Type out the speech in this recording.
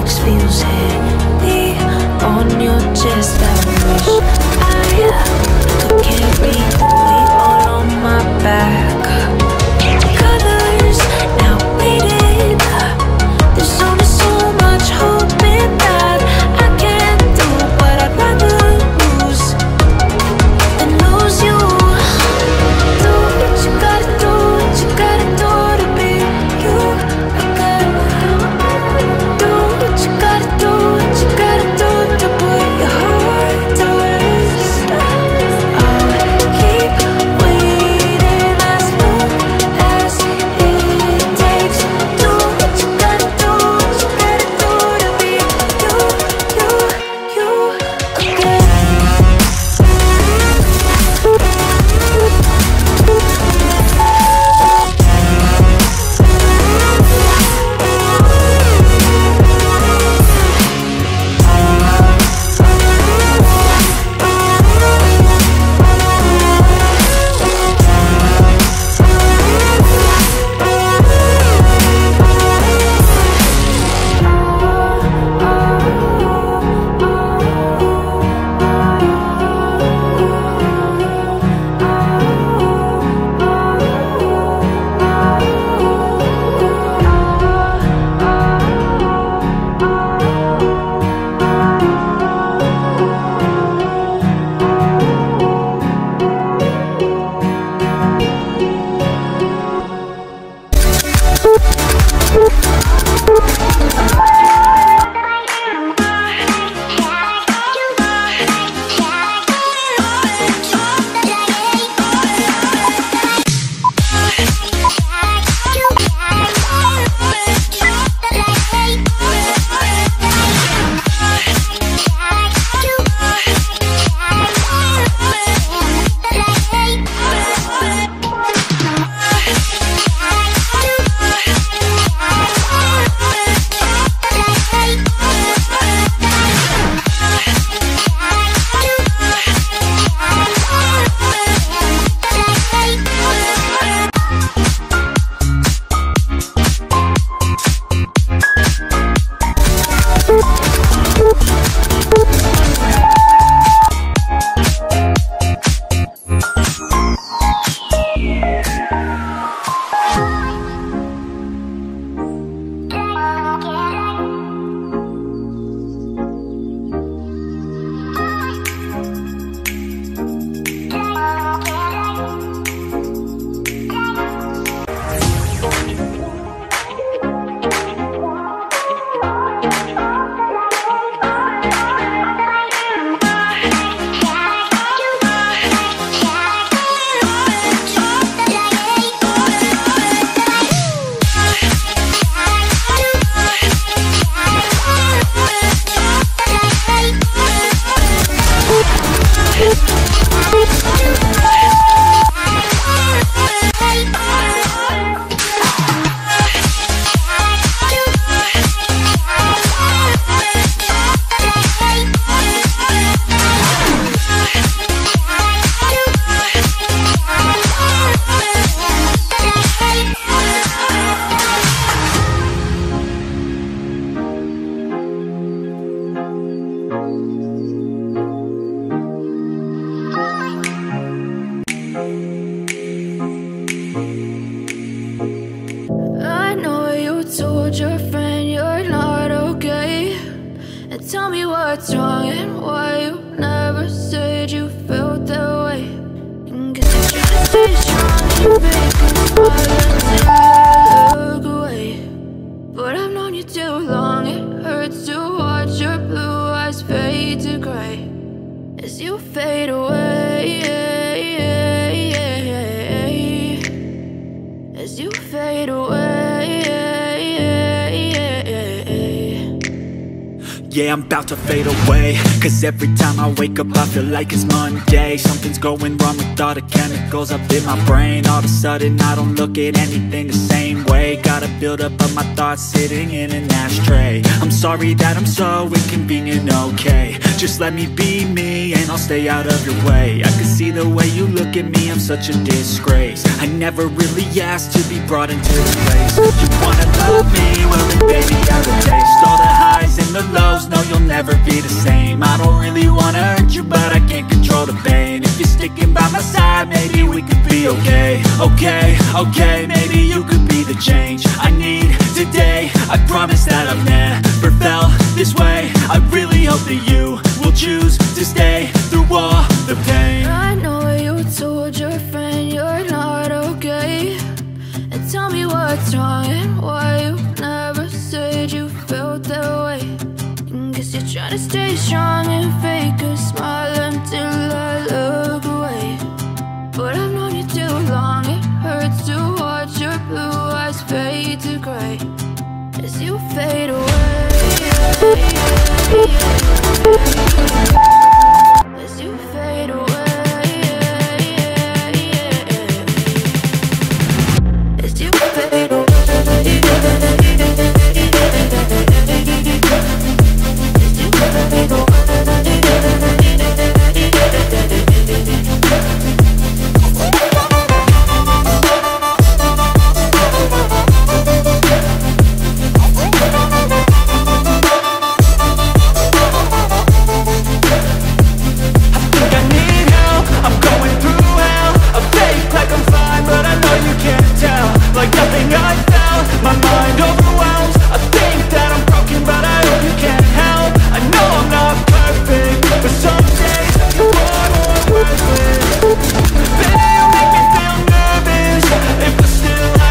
just feels heavy on your chest. I wish I could carry the weight all on my back. Colors now faded. There's only so much hoping that I can't do what I'd rather lose than lose you. Do what you gotta do, what you gotta do to be you again. Do what you gotta do, what you gotta do to put your heart to rest. I'll keep waiting as long as it takes. Do what you gotta do, what you gotta do to be you again. I know you told your friend you're not okay, and tell me what's wrong and why you never said you felt that way. And guess you try to stay strong and make me smile until I look away. But I've known you too long, it hurts to watch your blue eyes fade to gray as you fade away, as you fade away. Yeah, I'm about to fade away, cause every time I wake up I feel like it's Monday. Something's going wrong with all the chemicals up in my brain. All of a sudden I don't look at anything the same way. Gotta build up of my thoughts sitting in an ashtray. I'm sorry that I'm so inconvenient, okay. Just let me be me and I'll stay out of your way. I can see the way you look at me, I'm such a disgrace. I never really asked to be brought into this place. You wanna love me, well then baby I will taste all the highs and the same. I don't really wanna hurt you, but I can't control the pain. If you're sticking by my side, maybe we could be okay. Okay, okay, maybe you could be the change I need today. I promise that I've never felt this way. I really hope that you will choose to stay through all the pain. I know you told your friend you're not okay, and tell me what's wrong and why you never said you felt that way. Guess you're trying to stay strong and fake a smile until I look away. But I've known you too long, it hurts to watch your blue eyes fade to gray as you fade away.